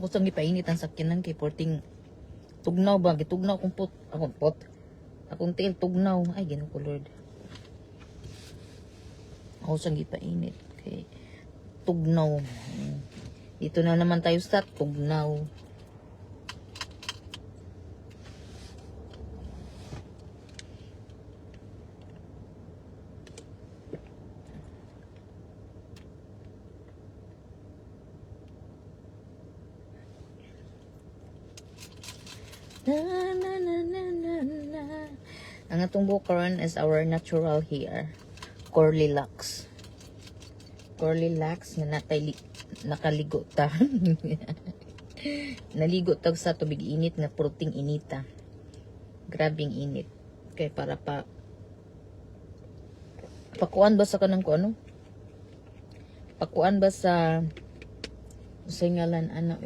Kusang gipainit ang sakyanan kay porting tugnaw ba, gitugnaw akong pot. Akong tail tugnaw. Ay, Ginoo ko Lord. Kusang gipainit kay tugnaw. Dito na naman tayo sa tugnaw. Na, na, na, na, na, na. Ang atong bukaron is our natural hair. Curly locks. Curly locks na nakaligo ta. Naligo tag sa tubig init nga purting inita. Grabing init. Kay para pakuan ba sa kanang ko ano? Pakuan ba sa singalan ano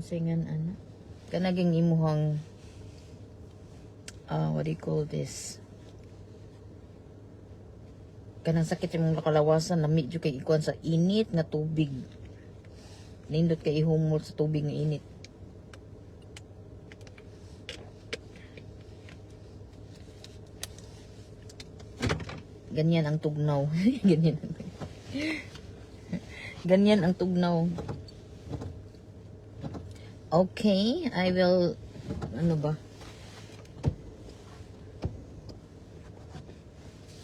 singan ano? Kanaging imuhang what do you call this? Kanang sakit yung nakalawasan na medyo kay ikuan sa init nga tubig. Nindot kay ihumol sa tubig nga init. Ganyan ang tugnaw. Ganyan ang tugnaw. Okay, I will ano ba?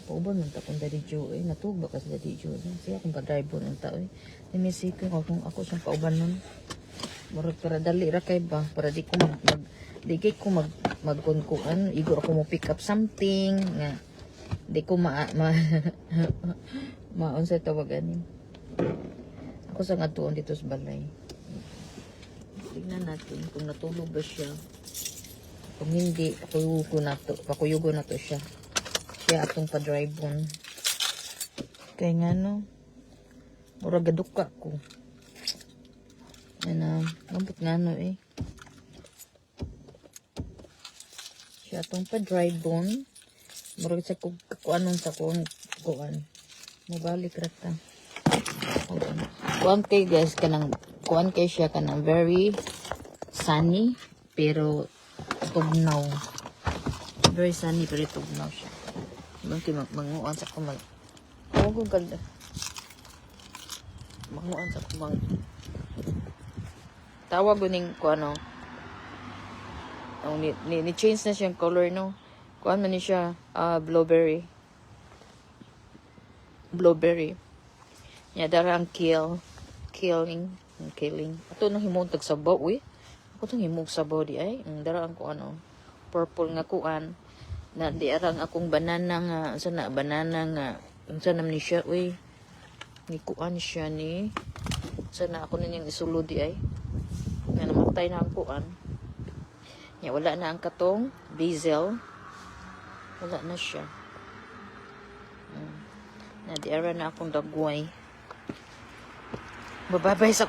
Pauban man ta kung Daddy Joe natug ba kasi Daddy Joe siya kung pa-drive ng tao nimisipin ko kung ako siyang pauban nun murag para dali ra kay ba para di ko magkunkuan igor ako mo pick up something nga di ko maunsa tawagan ako sa ngatuon dito sa balay. Tignan natin kung natulog ba siya. Kung hindi, pakuyugo na to siya. Kaya atong pa-drive on. Kaya nga no, mura gaduka ko. Yan lambot nga no Siya atong pa-drive on. Mura sa kuanong sa kuan. Mabalik rata. Kuan kay guys, kuan kay siya kanang very sunny pero tugnaw. Very sunny pero tugnaw siya. Bangki manguan sa kumag. Kung ganda. Manguan sa kumag. Tawag guning kuano. Ni change na siyang color no. Kuan man ni siya blueberry. Blueberry. Ya dara ang killing. Ato nang himog tag sabaw Ako tong himog sabaw di ay. Dara ang ko purple nga kuan. Na di arang akong banana nga banana nga unsa nam ni siya ni kuan siya ni sana ako ninyang isulod di ay. Nga namatay na ang kuan. Ya wala na ang katong basil. Wala na siya. Na di ara na akong dagway. Bababay sa